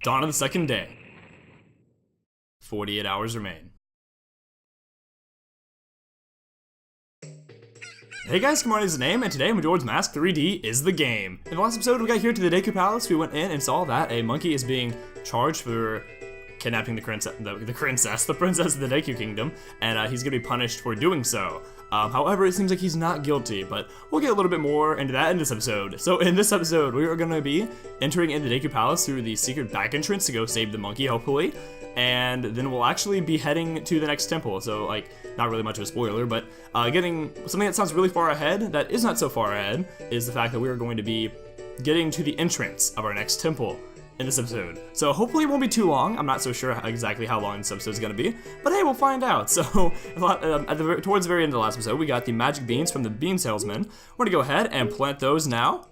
Dawn of the second day. 48 hours remain. Hey guys, good morning, is the name, and today Majora's Mask 3D is the game. In the last episode, we got here to the Deku Palace. We went in and saw that a monkey is being charged for kidnapping the princess of the Deku Kingdom, and he's gonna be punished for doing so. However, it seems like he's not guilty, but we'll get a little bit more into that in this episode. So in this episode, we are gonna be entering into Deku Palace through the secret back entrance to go save the monkey, hopefully. And then we'll actually be heading to the next temple, so like, not really much of a spoiler, but getting something that sounds really far ahead, that is not so far ahead, is the fact that we are going to be getting to the entrance of our next temple in this episode. So hopefully it won't be too long. I'm not so sure exactly how long this episode is going to be, but hey, we'll find out. So towards the very end of the last episode, we got the magic beans from the bean salesman. We're going to go ahead and plant those now.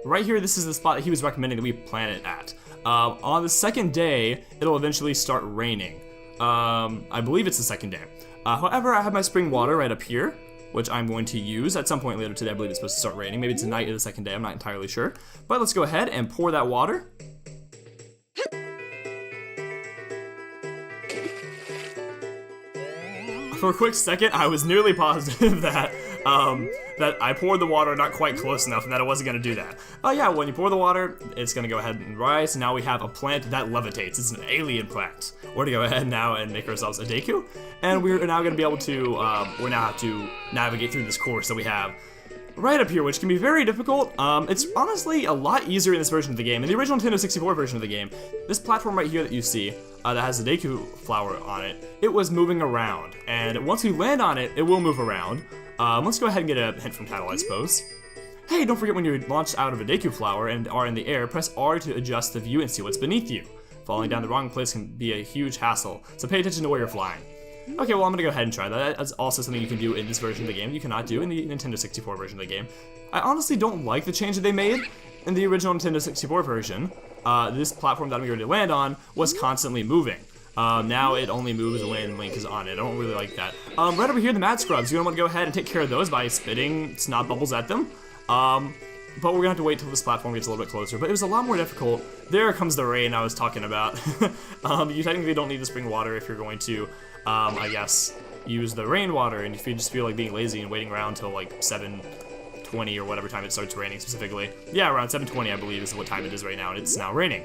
Right here, this is the spot that he was recommending that we plant it at. On the second day, it'll eventually start raining. I believe it's the second day. However, I have my spring water right up here, which I'm going to use at some point later today. I believe it's supposed to start raining. Maybe tonight or the second day, I'm not entirely sure. But let's go ahead and pour that water. For a quick second, I was nearly positive that that I poured the water not quite close enough and that it wasn't going to do that. Yeah, when you pour the water, it's going to go ahead and rise. Now we have a plant that levitates. It's an alien plant. We're going to go ahead now and make ourselves a Deku. And we're now going to be able to, we now have to navigate through this course that we have right up here, which can be very difficult. It's honestly a lot easier in this version of the game. In the original Nintendo 64 version of the game, this platform right here that you see, that has the Deku flower on it, it was moving around. And once we land on it, it will move around. Let's go ahead and get a hint from Tattle, I suppose. Hey, don't forget when you're launched out of a Deku flower and are in the air, press R to adjust the view and see what's beneath you. Falling down the wrong place can be a huge hassle, so pay attention to where you're flying. Okay, well, I'm gonna go ahead and try that. That's also something you can do in this version of the game. You cannot do in the Nintendo 64 version of the game. I honestly don't like the change that they made in the original Nintendo 64 version. This platform that I'm going to land on was constantly moving. Now it only moves when Link is on it. I don't really like that. Right over here, the Mad Scrubs. You're gonna want to go ahead and take care of those by spitting snot bubbles at them. But we're gonna have to wait till this platform gets a little bit closer. But it was a lot more difficult. There comes the rain I was talking about. You technically don't need the spring water if you're going to, I guess, use the rainwater. And if you just feel like being lazy and waiting around till like 7:20 or whatever time it starts raining specifically. Yeah, around 7:20 I believe is what time it is right now, and it's now raining.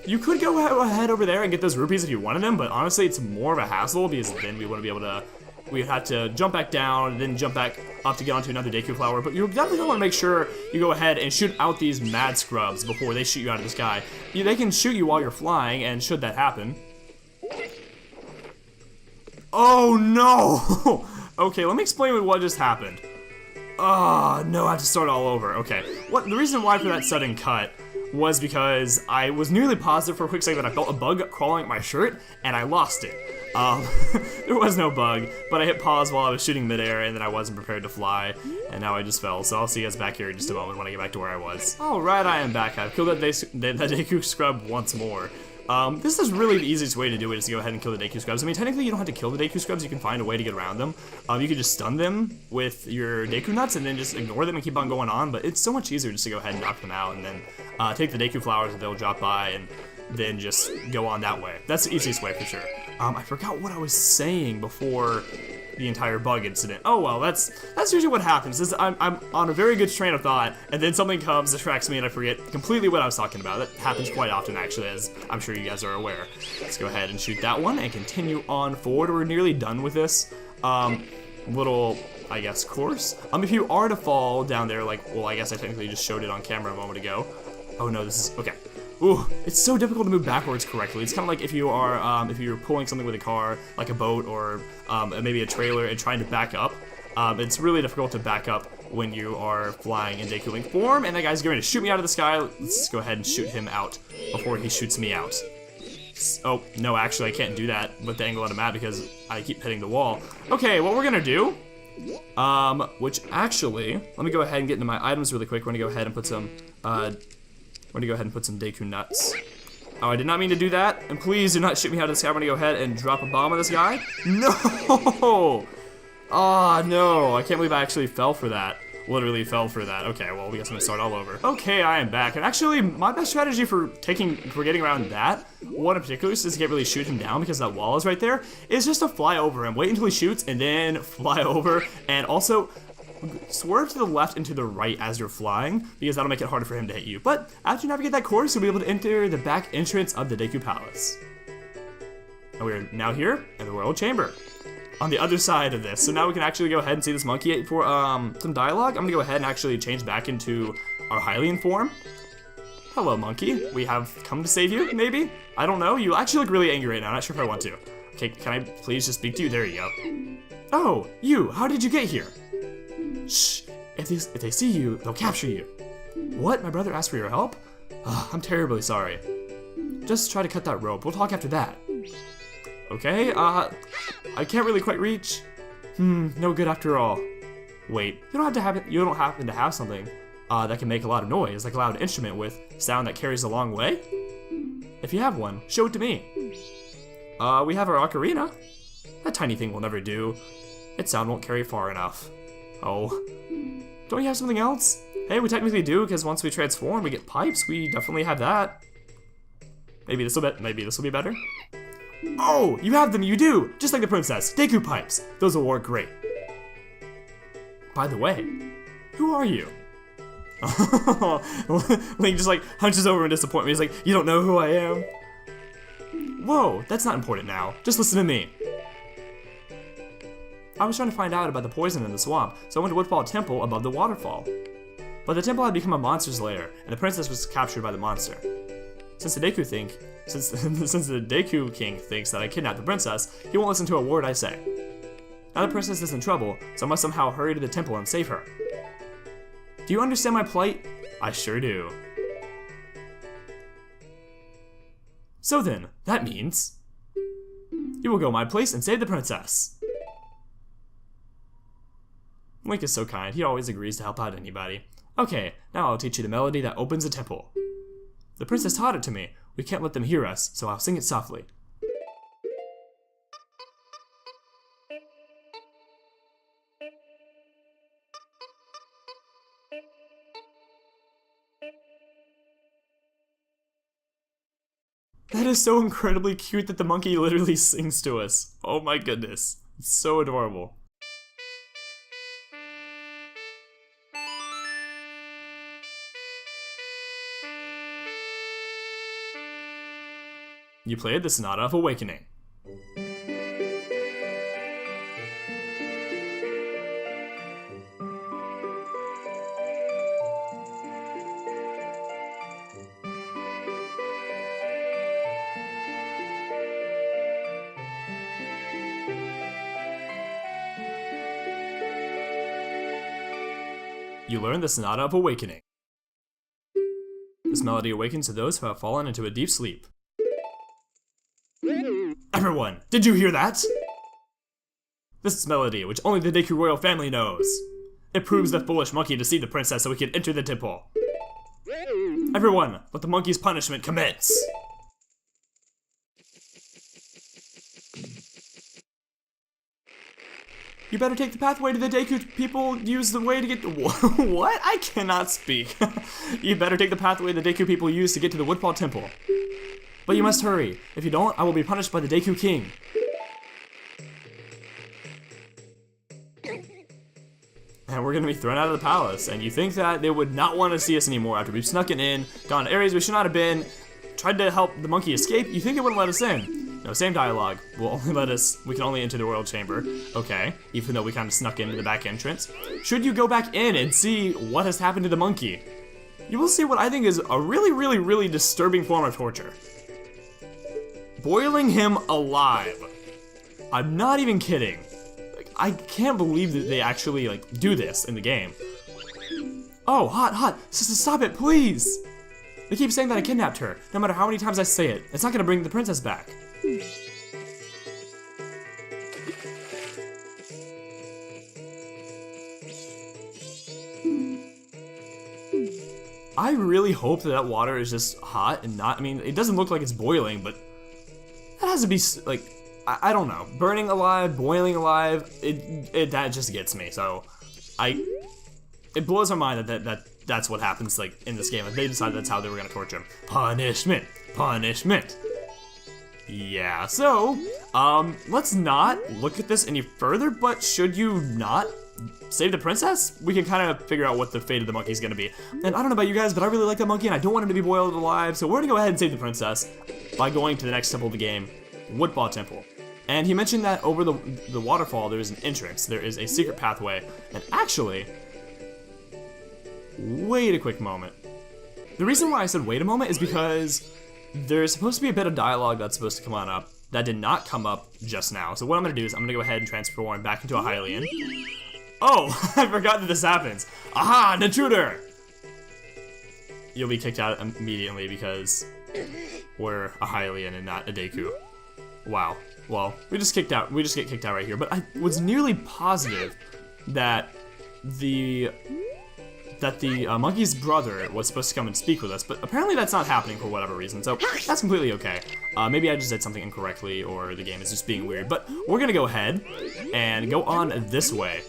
You could go ahead over there and get those rupees if you wanted them, but honestly it's more of a hassle because then we wouldn't be able to, we'd have to jump back down and then jump back up to get onto another Deku flower. But you definitely want to make sure you go ahead and shoot out these Mad Scrubs before they shoot you out of the sky. They can shoot you while you're flying, and should that happen... Oh no! Okay, let me explain what just happened. Oh no, I have to start all over. Okay, the reason why for that sudden cut was because I was nearly positive for a quick second that I felt a bug crawling at my shirt, and I lost it. There was no bug, but I hit pause while I was shooting midair, and then I wasn't prepared to fly, and now I just fell. So I'll see you guys back here in just a moment when I get back to where I was. Alright, I am back. I've killed that Deku Scrub once more. This is really the easiest way to do it, is to go ahead and kill the Deku Scrubs. I mean, technically you don't have to kill the Deku Scrubs, you can find a way to get around them. You can just stun them with your Deku Nuts and then just ignore them and keep on going on, but it's so much easier just to go ahead and knock them out and then take the Deku Flowers that they'll drop by and then just go on that way. That's the easiest way for sure. I forgot what I was saying before the entire bug incident. Oh well, that's usually what happens. Is I'm on a very good train of thought, and then something comes, distracts me, and I forget completely what I was talking about. That happens quite often, actually, as I'm sure you guys are aware. Let's go ahead and shoot that one and continue on forward. We're nearly done with this little, I guess, course. If you are to fall down there, like, well, I guess I technically just showed it on camera a moment ago. Oh no, this is okay. Ooh, it's so difficult to move backwards correctly. It's kind of like if you are, if you're pulling something with a car, like a boat or maybe a trailer, and trying to back up. It's really difficult to back up when you are flying in Deku Link form, and that guy's going to shoot me out of the sky. Let's go ahead and shoot him out before he shoots me out. Oh, no, actually, I can't do that with the angle on the map because I keep hitting the wall. Okay, what we're gonna do, which actually, let me go ahead and get into my items really quick. We're gonna go ahead and put some, Deku Nuts. Oh, I did not mean to do that, and please do not shoot me out of the sky. I'm gonna go ahead and drop a bomb on this guy. No! Oh, no, I can't believe I actually fell for that. literally fell for that. Okay, well, we guess I'm gonna start all over. Okay, I am back, and actually, my best strategy for getting around that one in particular, is to get really shoot him down because that wall is right there, is just to fly over him. Wait until he shoots, and then fly over, and also swerve to the left and to the right as you're flying, because that'll make it harder for him to hit you. But after you navigate that course, you'll be able to enter the back entrance of the Deku Palace. And we're now here in the Royal Chamber, on the other side of this. So now we can actually go ahead and see this monkey for some dialogue. I'm gonna go ahead and actually change back into our Hylian form. Hello, monkey. We have come to save you, maybe? I don't know. You actually look really angry right now. I'm not sure if I want to. Okay, can I please just speak to you? There you go. Oh, you. How did you get here? Shh, if they see you, they'll capture you. What? My brother asked for your help? I'm terribly sorry. Just try to cut that rope. We'll talk after that. Okay, I can't really quite reach. No good after all. Wait, you don't happen to have something that can make a lot of noise, like a loud instrument with sound that carries a long way? If you have one, show it to me. We have our ocarina. That tiny thing will never do. Its sound won't carry far enough. Oh, don't you have something else? Hey, we technically do, because once we transform, we get pipes. We definitely have that. Maybe this will be better. Oh, you have them, you do! Just like the princess. Deku pipes. Those will work great. By the way, who are you? Link just like hunches over in disappointment. He's like, you don't know who I am? Whoa, that's not important now. Just listen to me. I was trying to find out about the poison in the swamp, so I went to Woodfall Temple above the waterfall. But the temple had become a monster's lair, and the princess was captured by the monster. Since the Deku King thinks that I kidnapped the princess, he won't listen to a word I say. Now the princess is in trouble, so I must somehow hurry to the temple and save her. Do you understand my plight? I sure do. So then, that means you will go my place and save the princess. Link is so kind, he always agrees to help out anybody. Okay, now I'll teach you the melody that opens a temple. The princess taught it to me. We can't let them hear us, so I'll sing it softly. That is so incredibly cute that the monkey literally sings to us. Oh my goodness. It's so adorable. You played the Sonata of Awakening. You learned the Sonata of Awakening. This melody awakens to those who have fallen into a deep sleep. Everyone, did you hear that? This is melody, which only the Deku Royal Family knows. It proves the foolish monkey deceived the princess so we could enter the temple. Everyone, let the monkey's punishment commence. You better take the pathway to the Deku people use the way to get to what? I cannot speak. You better take the pathway the Deku people use to get to the Woodfall Temple. But you must hurry. If you don't, I will be punished by the Deku King. And we're gonna be thrown out of the palace. And you think that they would not want to see us anymore after we've snuck it in, gone to areas we should not have been, tried to help the monkey escape. You think it wouldn't let us in? No, same dialogue. We can only enter the Royal Chamber. Okay, even though we kind of snuck into the back entrance. Should you go back in and see what has happened to the monkey, you will see what I think is a really, really, really disturbing form of torture. Boiling him alive. I'm not even kidding. Like, I can't believe that they actually do this in the game. Oh, hot. Stop it, please. They keep saying that I kidnapped her. No matter how many times I say it, it's not gonna bring the princess back. I really hope that water is just hot and not, I mean, it doesn't look like it's boiling, but that has to be, I don't know. Burning alive, boiling alive, that just gets me, so it blows my mind that's what happens, like, in this game. Like, they decided that's how they were gonna torture him. Punishment! Punishment! Yeah, so, let's not look at this any further, but should you not save the princess? We can kind of figure out what the fate of the monkey is gonna be. And I don't know about you guys, but I really like that monkey, and I don't want him to be boiled alive, so we're gonna go ahead and save the princess by going to the next temple of the game, Woodfall Temple. And he mentioned that over the waterfall, there is an entrance. There is a secret pathway, and actually, wait a quick moment. The reason why I said wait a moment is because there's supposed to be a bit of dialogue that's supposed to come on up that did not come up just now. So what I'm gonna do is I'm gonna go ahead and transform back into a Hylian. Oh, I forgot that this happens. Aha, an intruder! You'll be kicked out immediately because we're a Hylian and not a Deku. Wow. Well, we just get kicked out right here. But I was nearly positive that the monkey's brother was supposed to come and speak with us, but apparently that's not happening for whatever reason, so that's completely okay. Maybe I just did something incorrectly, or the game is just being weird, but we're gonna go ahead and go on this way.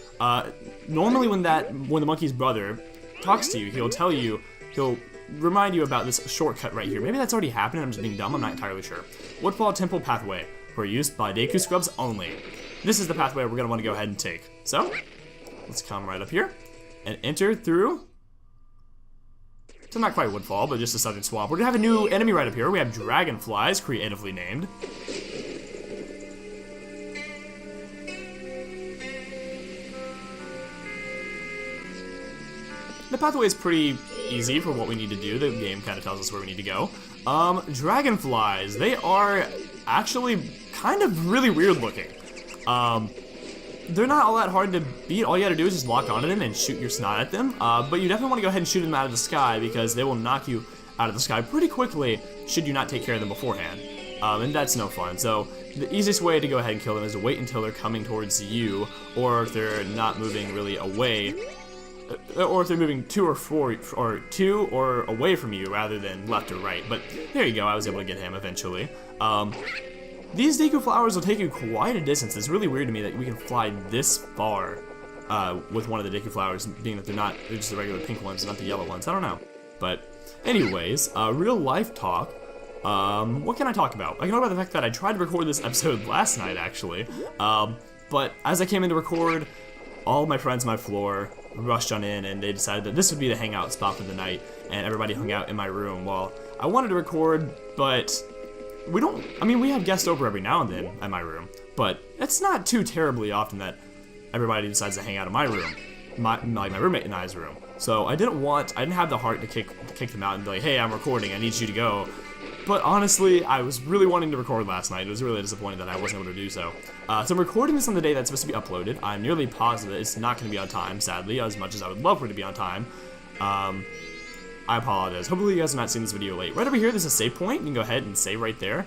Normally when the monkey's brother talks to you, he'll remind you about this shortcut right here. Maybe that's already happened, I'm just being dumb, I'm not entirely sure. Woodfall Temple Pathway, for use by Deku Scrubs only. This is the pathway we're gonna wanna go ahead and take. So, let's come right up here and enter through. So not quite Woodfall, but just a southern swamp. We're gonna have a new enemy right up here. We have dragonflies, creatively named. The pathway is pretty easy for what we need to do. The game kind of tells us where we need to go. Dragonflies, they are actually kind of really weird looking. They're not all that hard to beat. All you gotta do is just lock onto them and shoot your snot at them. But you definitely want to go ahead and shoot them out of the sky because they will knock you out of the sky pretty quickly should you not take care of them beforehand. And that's no fun. So the easiest way to go ahead and kill them is to wait until they're coming towards you, or if they're not moving really away, or if they're moving two or away from you rather than left or right. But there you go, I was able to get him eventually. These Deku flowers will take you quite a distance. It's really weird to me that we can fly this far with one of the Deku flowers, being that they're just the regular pink ones, not the yellow ones. I don't know. But anyways, real life talk. What can I talk about? I can talk about the fact that I tried to record this episode last night, actually. But as I came in to record, all my friends on my floor rushed on in, and they decided that this would be the hangout spot for the night, and everybody hung out in my room. Well, I wanted to record, but we have guests over every now and then at my room, but it's not too terribly often that everybody decides to hang out in my room, my roommate and I's room. So I didn't have the heart to kick them out and be like, hey, I'm recording, I need you to go. But honestly, I was really wanting to record last night. It was really disappointing that I wasn't able to do so. So I'm recording this on the day that's supposed to be uploaded. I'm nearly positive it's not going to be on time, sadly, as much as I would love for it to be on time. I apologize. Hopefully you guys have not seen this video late. Right over here, there's a save point. You can go ahead and save right there.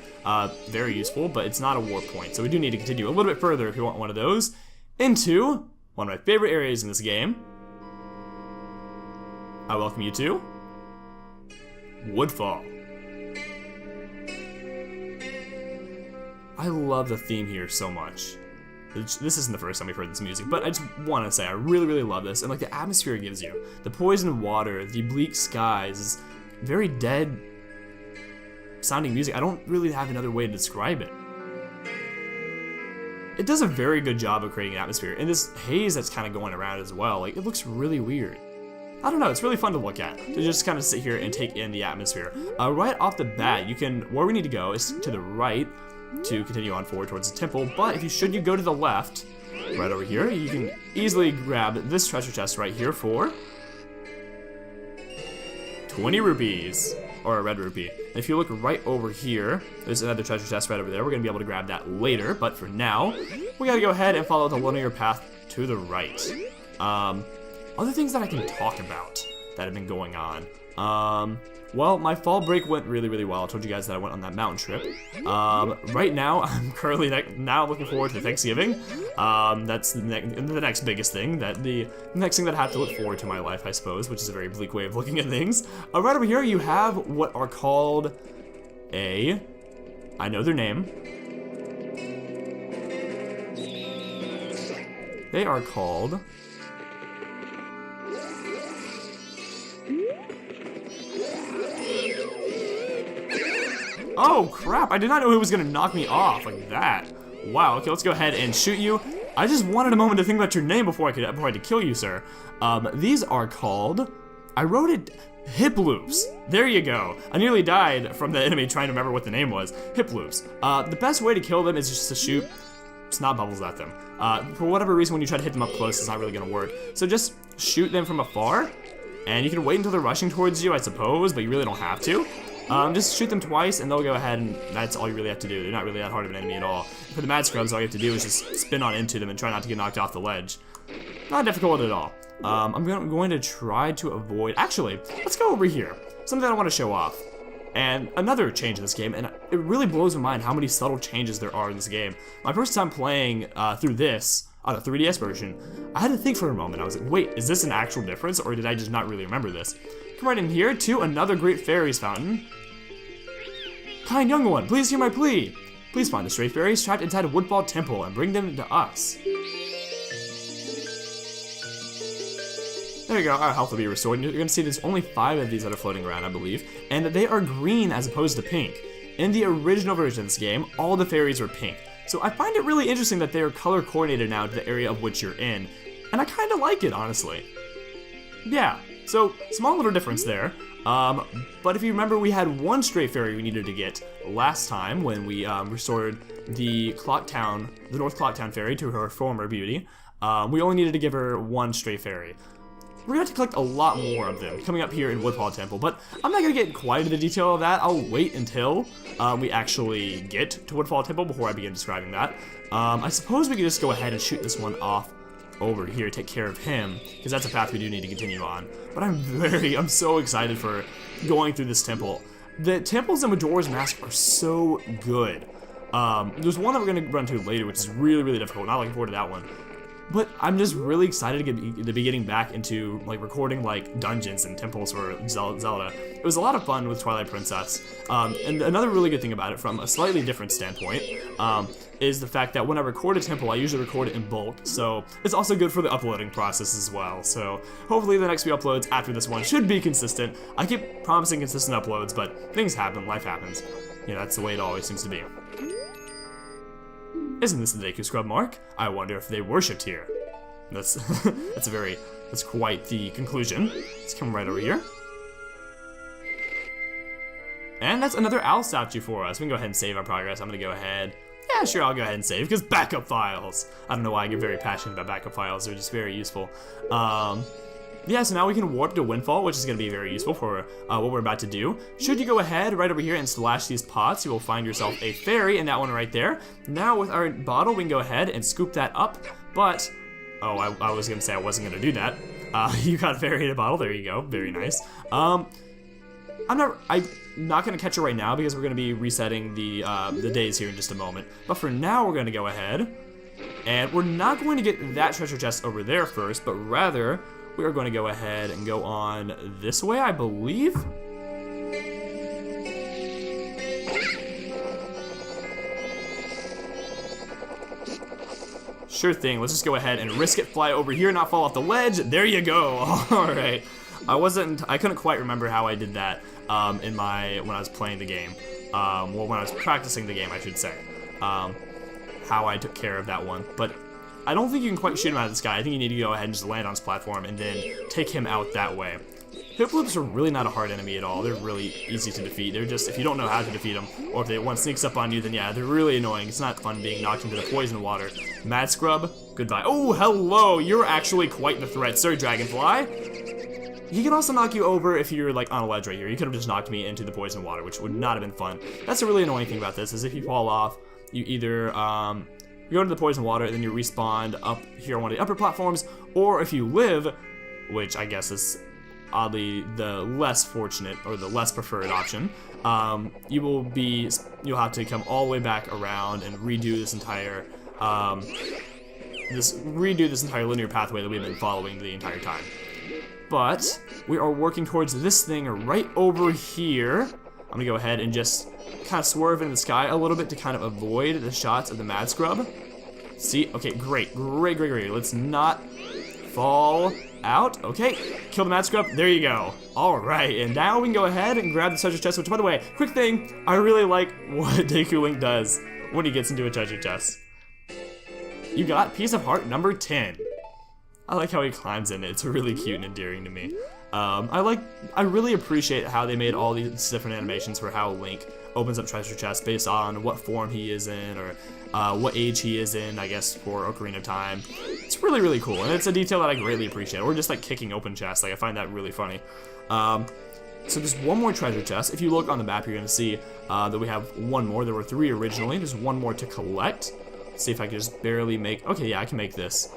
Very useful, but it's not a warp point. So we do need to continue a little bit further if you want one of those into one of my favorite areas in this game. I welcome you to Woodfall. I love the theme here so much. This isn't the first time we've heard this music, but I just want to say I really, really love this. And like the atmosphere it gives you, the poisoned water, the bleak skies, is very dead sounding music. I don't really have another way to describe it. It does a very good job of creating an atmosphere, and this haze that's kind of going around as well, like it looks really weird. I don't know, it's really fun to look at, to just kind of sit here and take in the atmosphere. Right off the bat, where we need to go is to the right, to continue on forward towards the temple, but if you go to the left, right over here, you can easily grab this treasure chest right here for 20 rupees, or a red rupee. And if you look right over here, there's another treasure chest right over there. We're gonna be able to grab that later, but for now, we gotta go ahead and follow the linear path to the right. Other things that I can talk about that have been going on. Well, my fall break went really, really well. I told you guys that I went on that mountain trip. Right now, I'm currently now looking forward to Thanksgiving. That's the next biggest thing. The next thing that I have to look forward to in my life, I suppose, which is a very bleak way of looking at things. Right over here, you have what are called I know their name. They are called Oh, crap. I did not know he was going to knock me off like that. Wow. Okay, let's go ahead and shoot you. I just wanted a moment to think about your name before I could kill you, sir. These are called... I wrote it... Hip loops. There you go. I nearly died from the enemy trying to remember what the name was. Hip loops. The best way to kill them is just to shoot snot bubbles at them. For whatever reason, when you try to hit them up close, it's not really going to work. So just shoot them from afar, and you can wait until they're rushing towards you, I suppose, but you really don't have to. Just shoot them twice, and they'll go ahead, and that's all you really have to do. They're not really that hard of an enemy at all. For the mad scrubs, all you have to do is just spin on into them and try not to get knocked off the ledge. Not difficult at all. I'm going to try to avoid... Actually, let's go over here. Something that I want to show off. And another change in this game, and it really blows my mind how many subtle changes there are in this game. My first time playing through this, on a 3DS version, I had to think for a moment. I was like, wait, is this an actual difference, or did I just not really remember this? Come right in here to another Great Fairies Fountain. Kind young one, please hear my plea. Please find the stray fairies trapped inside a Woodfall temple and bring them to us. There you go, our health will be restored, and you're going to see there's only 5 of these that are floating around, I believe, and they are green as opposed to pink. In the original version of this game, all the fairies were pink, so I find it really interesting that they are color coordinated now to the area of which you're in, and I kind of like it, honestly. Yeah, so small little difference there, but if you remember, we had one stray fairy we needed to get last time when we restored the North Clocktown fairy to her former beauty. We only needed to give her one stray fairy. We're going to have to collect a lot more of them coming up here in Woodfall Temple, but I'm not going to get quite into the detail of that. I'll wait until we actually get to Woodfall Temple before I begin describing that. I suppose we could just go ahead and shoot this one off over here, take care of him, because that's a path we do need to continue on. But I'm so excited for going through this temple. The temples in Majora's Mask are so good. There's one that we're going to run to later, which is really, really difficult. Not looking forward to that one. But I'm just really excited to be getting back into like recording like dungeons and temples for Zelda. It was a lot of fun with Twilight Princess. And another really good thing about it from a slightly different standpoint is the fact that when I record a temple, I usually record it in bulk. So it's also good for the uploading process as well. So hopefully the next few uploads after this one should be consistent. I keep promising consistent uploads, but things happen, life happens. You know, that's the way it always seems to be. Isn't this the Deku Scrub mark? I wonder if they worshipped here. That's that's quite the conclusion. Let's come right over here. And that's another owl statue for us. We can go ahead and save our progress. I'm gonna go ahead. Yeah, sure, I'll go ahead and save, because backup files. I don't know why I get very passionate about backup files. They're just very useful. Yeah, so now we can warp to Windfall, which is going to be very useful for what we're about to do. Should you go ahead right over here and slash these pots, you will find yourself a fairy, and that one right there. Now with our bottle, we can go ahead and scoop that up, but... Oh, I was going to say I wasn't going to do that. You got a fairy in a bottle, there you go, very nice. I'm not going to catch her right now because we're going to be resetting the days here in just a moment. But for now, we're going to go ahead, and we're not going to get that treasure chest over there first, but rather... we are going to go ahead and go on this way, I believe. Sure thing, let's just go ahead and risk it, fly over here, not fall off the ledge. There you go. Alright. I couldn't quite remember how I did that when I was playing the game. Well, when I was practicing the game, I should say. How I took care of that one. But I don't think you can quite shoot him out of the sky. I think you need to go ahead and just land on his platform and then take him out that way. Hiploops are really not a hard enemy at all. They're really easy to defeat. They're just, if you don't know how to defeat them, or if one sneaks up on you, then yeah, they're really annoying. It's not fun being knocked into the poison water. Mad Scrub, goodbye. Oh, hello! You're actually quite the threat, sir, Dragonfly. He can also knock you over if you're like on a ledge right here. You could have just knocked me into the poison water, which would not have been fun. That's a really annoying thing about this, is if you fall off, you either, you go into the poison water, and then you respawn up here on one of the upper platforms, or if you live, which I guess is oddly the less fortunate or the less preferred option, you'll have to come all the way back around and redo this entire linear pathway that we've been following the entire time. But we are working towards this thing right over here. I'm gonna go ahead and just kind of swerve in the sky a little bit to kind of avoid the shots of the Mad Scrub. See, okay, great. Let's not fall out. Okay, kill the mad scrub. There you go. All right, and now we can go ahead and grab the treasure chest, which, by the way, quick thing, I really like what Deku Link does when he gets into a treasure chest. You got piece of heart number 10. I like how he climbs in it. It's really cute and endearing to me. I really appreciate how they made all these different animations for how Link opens up treasure chests based on what form he is in, or what age he is in, I guess, for Ocarina of Time. It's really, really cool, and it's a detail that I greatly appreciate. Or just like kicking open chests, like I find that really funny. So there's one more treasure chest. If you look on the map, you're gonna see that we have one more. There were 3 originally. There's one more to collect. Let's see if I can just barely make, okay, yeah, I can make this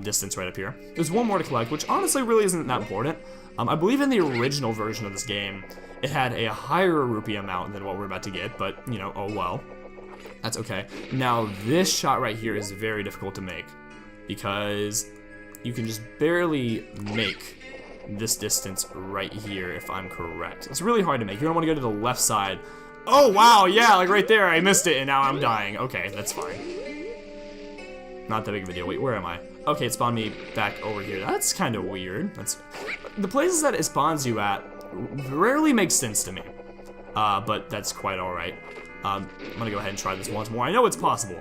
distance right up here. There's one more to collect, which honestly really isn't that important. I believe in the original version of this game, it had a higher rupee amount than what we're about to get, but, you know, oh well. That's okay. Now, this shot right here is very difficult to make, because you can just barely make this distance right here, if I'm correct. It's really hard to make. You're gonna wanna go to the left side. Oh, wow, yeah, like right there, I missed it, and now I'm dying. Okay, that's fine. Not that big of a deal. Wait, where am I? Okay, it spawned me back over here. That's kind of weird. The places that it spawns you at rarely make sense to me. But that's quite alright. I'm gonna go ahead and try this once more. I know it's possible.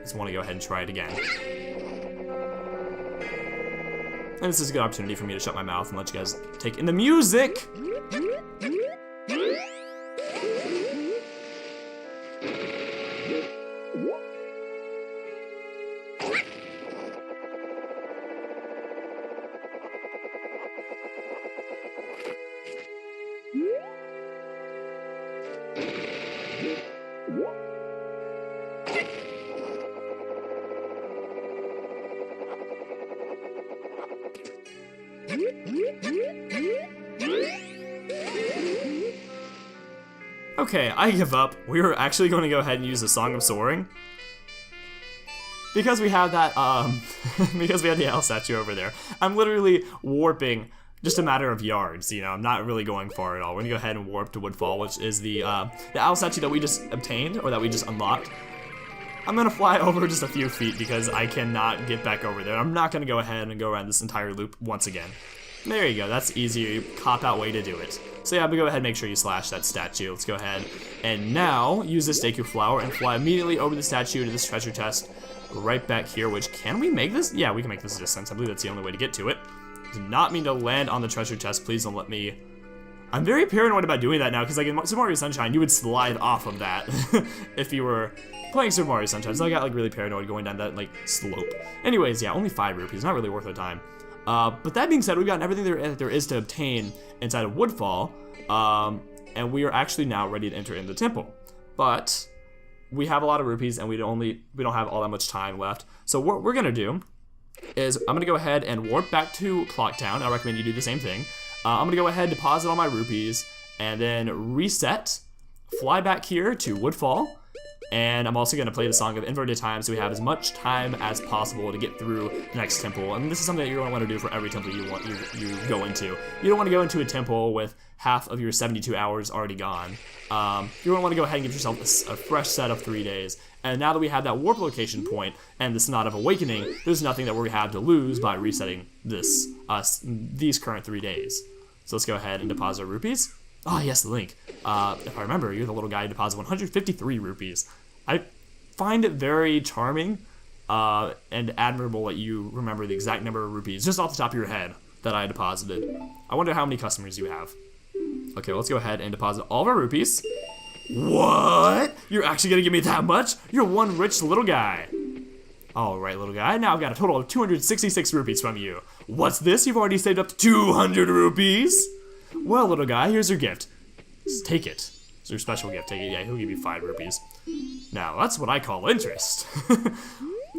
Just want to go ahead and try it again. And this is a good opportunity for me to shut my mouth and let you guys take in the music! Okay, I give up. We were actually going to go ahead and use the Song of Soaring. Because we have that, because we have the owl statue over there. I'm literally warping just a matter of yards, you know, I'm not really going far at all. We're gonna go ahead and warp to Woodfall, which is the owl statue that we just obtained, or that we just unlocked. I'm gonna fly over just a few feet because I cannot get back over there. I'm not gonna go ahead and go around this entire loop once again. There you go, that's easy, cop-out way to do it. So yeah, I'm gonna go ahead and make sure you slash that statue. Let's go ahead and now use this Deku Flower and fly immediately over the statue to this treasure chest right back here, which, can we make this? Yeah, we can make this distance. I believe that's the only way to get to it. Did not mean to land on the treasure chest, please don't let me. I'm very paranoid about doing that now, because like in Super Mario Sunshine, you would slide off of that if you were playing Super Mario Sunshine, so I got like really paranoid going down that like slope. Anyways, yeah, only 5 rupees, not really worth the time. But that being said, we've gotten everything there is to obtain inside of Woodfall, and we are actually now ready to enter in the temple. But we have a lot of rupees, and we don't have all that much time left. So what we're gonna do is I'm gonna go ahead and warp back to Clock Town. I recommend you do the same thing. I'm gonna go ahead, deposit all my rupees, and then reset, fly back here to Woodfall. And I'm also going to play the Song of Inverted Time, so we have as much time as possible to get through the next temple. And this is something that you're going to want to do for every temple you go into. You don't want to go into a temple with half of your 72 hours already gone. You're going to want to go ahead and give yourself a fresh set of 3 days. And now that we have that warp location point and the Sonata of Awakening, there's nothing that we're going to have to lose by resetting these current 3 days. So let's go ahead and deposit our rupees. Oh yes, the link. If I remember, you're the little guy who deposited 153 rupees. I find it very charming and admirable that you remember the exact number of rupees just off the top of your head that I deposited. I wonder how many customers you have. Okay, let's go ahead and deposit all of our rupees. What? You're actually gonna give me that much? You're one rich little guy. Alright, little guy, now I've got a total of 266 rupees from you. What's this? You've already saved up to 200 rupees? Well, little guy, here's your gift. Just take it. It's your special gift. Take it. Yeah, he'll give you 5 rupees. Now, that's what I call interest.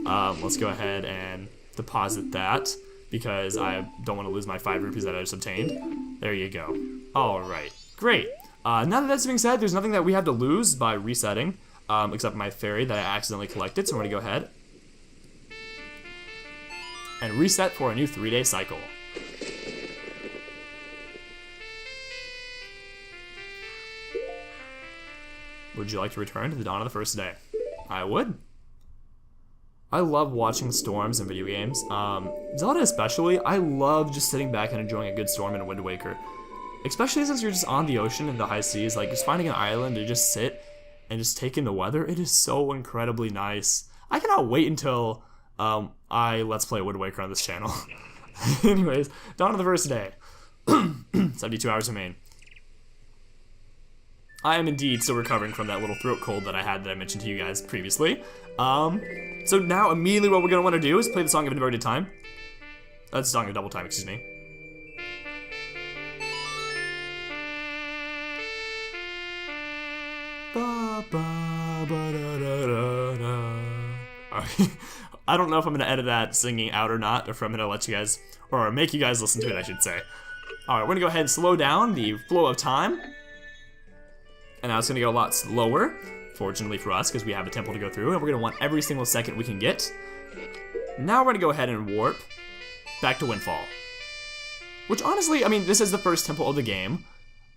Let's go ahead and deposit that because I don't want to lose my 5 rupees that I just obtained. There you go. Alright, great. Now that that's being said, there's nothing that we have to lose by resetting, except my fairy that I accidentally collected, so I'm going to go ahead and reset for a new 3-day cycle. Would you like to return to the dawn of the first day? I would. I love watching storms in video games. Zelda especially, I love just sitting back and enjoying a good storm in Wind Waker. Especially since you're just on the ocean in the high seas, like just finding an island to just sit and just take in the weather. It is so incredibly nice. I cannot wait until I Let's Play Wind Waker on this channel. Anyways, dawn of the first day. 72 hours remain. I am indeed still recovering from that little throat cold that I had that I mentioned to you guys previously. So now immediately what we're going to want to do is play the Song of Inverted Time. That's the Song of Double Time, excuse me. I don't know if I'm going to edit that singing out or not, or if I'm going to let you guys, or make you guys listen to it, I should say. Alright, we're going to go ahead and slow down the flow of time. And now it's going to go a lot slower, fortunately for us, because we have a temple to go through, and we're going to want every single second we can get. Now we're going to go ahead and warp back to Windfall. Which honestly, I mean, this is the first temple of the game.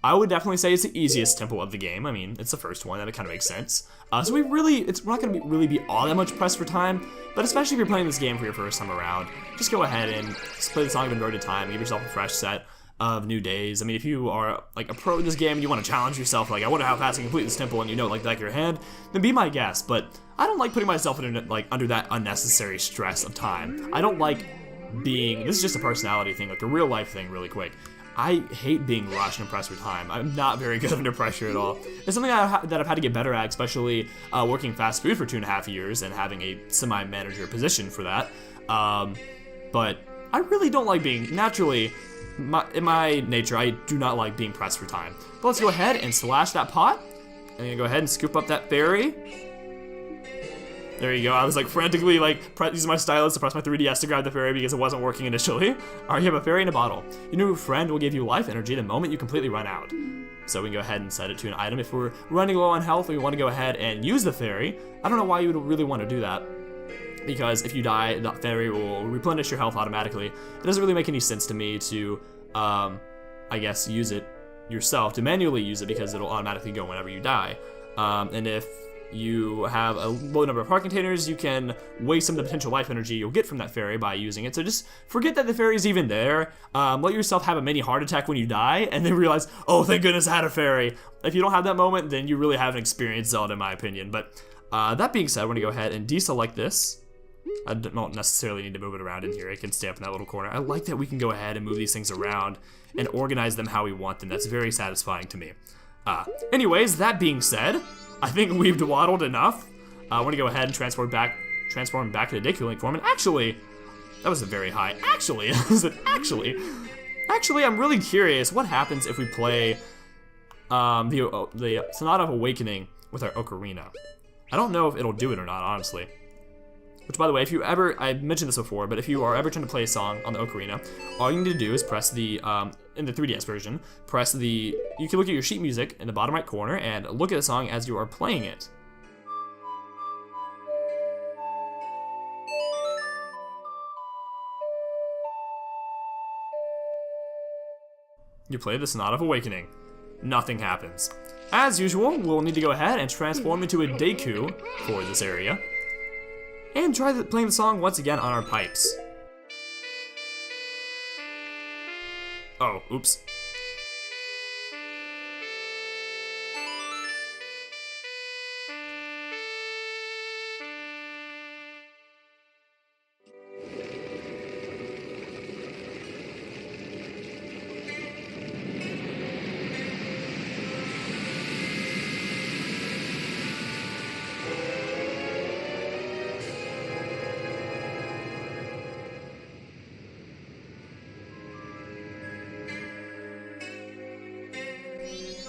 I would definitely say it's the easiest temple of the game. I mean, it's the first one, that kind of makes sense. So we're not going to really be all that much pressed for time, but especially if you're playing this game for your first time around, just go ahead and just play the Song of Inverted Time, give yourself a fresh set of new days. I mean, if you are like a pro in this game and you want to challenge yourself, like I wonder how fast I can complete this temple, and you know, like the back of your hand, then be my guest. But I don't like putting myself in under that unnecessary stress of time. I don't like being. This is just a personality thing, like a real life thing, really quick. I hate being rushed and pressed for time. I'm not very good under pressure at all. It's something that I've had to get better at, especially working fast food for 2.5 years and having a semi-manager position for that. But I really don't like being, naturally, in my nature, I do not like being pressed for time. But let's go ahead and slash that pot. I'm gonna go ahead and scoop up that fairy. There you go. I was like frantically using my stylus to press my 3DS to grab the fairy because it wasn't working initially. Alright, you have a fairy in a bottle. Your new friend will give you life energy the moment you completely run out. So we can go ahead and set it to an item. If we're running low on health and we want to go ahead and use the fairy, I don't know why you would really want to do that. Because if you die, the fairy will replenish your health automatically. It doesn't really make any sense to me to, I guess, use it yourself, to manually use it, because it'll automatically go whenever you die. And if you have a low number of heart containers, you can waste some of the potential life energy you'll get from that fairy by using it. So just forget that the fairy's even there. Let yourself have a mini heart attack when you die, and then realize, oh, thank goodness I had a fairy. If you don't have that moment, then you really haven't experienced Zelda, in my opinion. But that being said, we're going to go ahead and deselect this. I don't necessarily need to move it around in here. It can stay up in that little corner. I like that we can go ahead and move these things around and organize them how we want them. That's very satisfying to me. Anyways, that being said, I think we've dawdled enough. I want to go ahead and transform back to the Deku Link form. And actually, that was a very high. Actually, I'm really curious what happens if we play the Sonata of Awakening with our ocarina. I don't know if it'll do it or not, honestly. Which, by the way, if you ever, I've mentioned this before, but if you are ever trying to play a song on the ocarina, all you need to do is press the, in the 3DS version, you can look at your sheet music in the bottom right corner and look at the song as you are playing it. You play the Sonata of Awakening. Nothing happens. As usual, we'll need to go ahead and transform into a Deku for this area. And try playing the song once again on our pipes. Oh, oops.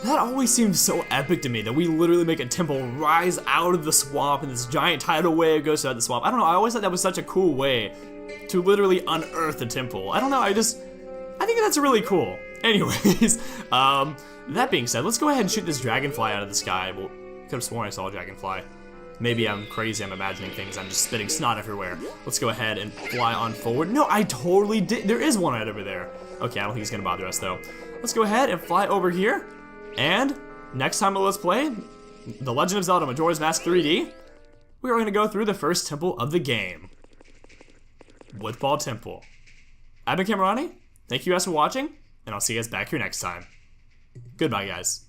That always seems so epic to me, that we literally make a temple rise out of the swamp and this giant tidal wave goes throughout the swamp. I don't know, I always thought that was such a cool way to literally unearth a temple. I don't know, I think that's really cool. Anyways, that being said, let's go ahead and shoot this dragonfly out of the sky. Well, could have sworn I saw a dragonfly. Maybe I'm crazy, I'm imagining things, I'm just spitting snot everywhere. Let's go ahead and fly on forward. No, I totally did, there is one right over there. Okay, I don't think he's gonna bother us though. Let's go ahead and fly over here. And next time on Let's Play, The Legend of Zelda Majora's Mask 3D, we are going to go through the first temple of the game. Woodfall Temple. I've been Camerani. Thank you guys for watching, and I'll see you guys back here next time. Goodbye, guys.